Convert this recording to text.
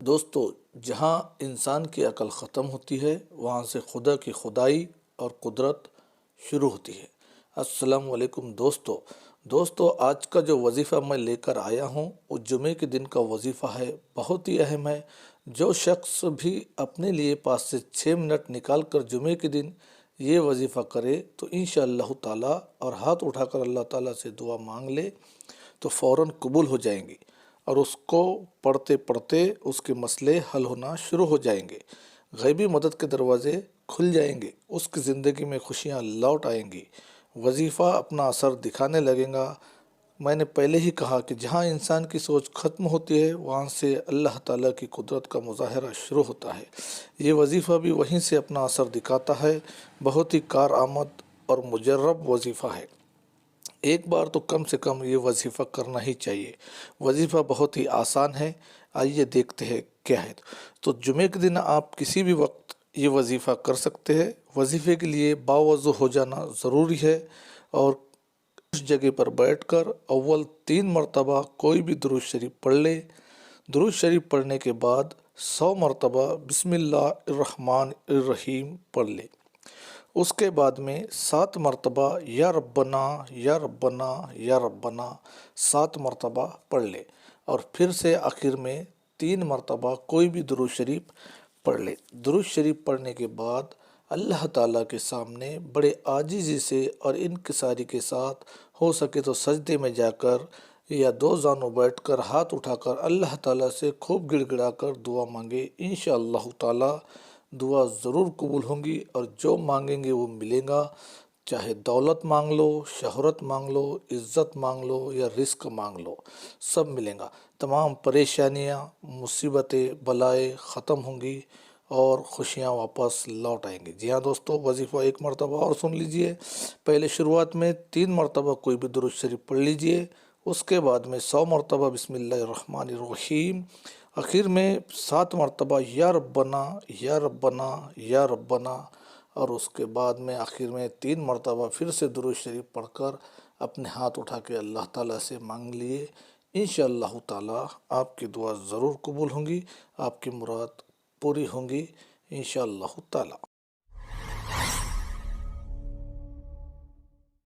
دوستو، جہاں انسان کی عقل ختم ہوتی ہے وہاں سے خدا کی خدائی اور قدرت شروع ہوتی ہے۔ السلام علیکم دوستو، آج کا جو وظیفہ میں لے کر آیا ہوں وہ جمعے کے دن کا وظیفہ ہے، بہت ہی اہم ہے۔ جو شخص بھی اپنے لیے 5 سے 6 منٹ نکال کر جمعے کے دن یہ وظیفہ کرے تو انشاءاللہ تعالیٰ اور ہاتھ اٹھا کر اللہ تعالیٰ سے دعا مانگ لے تو فوراً قبول ہو جائیں گی، اور اس کو پڑھتے پڑھتے اس کے مسئلے حل ہونا شروع ہو جائیں گے، غیبی مدد کے دروازے کھل جائیں گے، اس کی زندگی میں خوشیاں لوٹ آئیں گی، وظیفہ اپنا اثر دکھانے لگے گا۔ میں نے پہلے ہی کہا کہ جہاں انسان کی سوچ ختم ہوتی ہے وہاں سے اللہ تعالیٰ کی قدرت کا مظاہرہ شروع ہوتا ہے۔ یہ وظیفہ بھی وہیں سے اپنا اثر دکھاتا ہے، بہت ہی کارآمد اور مجرب وظیفہ ہے۔ ایک بار تو کم سے کم یہ وظیفہ کرنا ہی چاہیے۔ وظیفہ بہت ہی آسان ہے، آئیے دیکھتے ہیں کیا ہے۔ تو جمعے کے دن آپ کسی بھی وقت یہ وظیفہ کر سکتے ہیں۔ وظیفے کے لیے باوضو ہو جانا ضروری ہے، اور اس جگہ پر بیٹھ کر اول 3 مرتبہ کوئی بھی درود شریف پڑھ لے۔ درود شریف پڑھنے کے بعد 100 مرتبہ بسم اللہ الرحمن الرحیم پڑھ لے۔ اس کے بعد میں 7 مرتبہ یا ربنا یا ربنا یا ربنا 7 مرتبہ پڑھ لے، اور پھر سے آخر میں 3 مرتبہ کوئی بھی درود شریف پڑھ لے۔ درود شریف پڑھنے کے بعد اللہ تعالیٰ کے سامنے بڑے عاجزی سے اور انکساری کے ساتھ، ہو سکے تو سجدے میں جا کر یا 2 زانوں بیٹھ کر ہاتھ اٹھا کر اللہ تعالیٰ سے خوب گڑ گڑا کر دعا مانگے۔ انشاءاللہ تعالیٰ دعا ضرور قبول ہوں گی، اور جو مانگیں گے وہ ملے گا۔ چاہے دولت مانگ لو، شہرت مانگ لو، عزت مانگ لو یا رزق مانگ لو، سب ملے گا۔ تمام پریشانیاں، مصیبتیں، بلائیں ختم ہوں گی اور خوشیاں واپس لوٹ آئیں گی۔ جی ہاں دوستو، وظیفہ ایک مرتبہ اور سن لیجئے۔ پہلے شروعات میں 3 مرتبہ کوئی بھی درود شریف پڑھ لیجئے، اس کے بعد میں 100 مرتبہ بسم اللہ الرحمن الرحیم، آخر میں 7 مرتبہ یا ربنا یا ربنا یا ربنا، اور اس کے بعد میں آخر میں 3 مرتبہ پھر سے درود شریف پڑھ کر اپنے ہاتھ اٹھا کے اللہ تعالیٰ سے مانگ لیے۔ انشاءاللہ تعالیٰ آپ کی دعا ضرور قبول ہوں گی، آپ کی مراد پوری ہوں گی انشاءاللہ تعالیٰ۔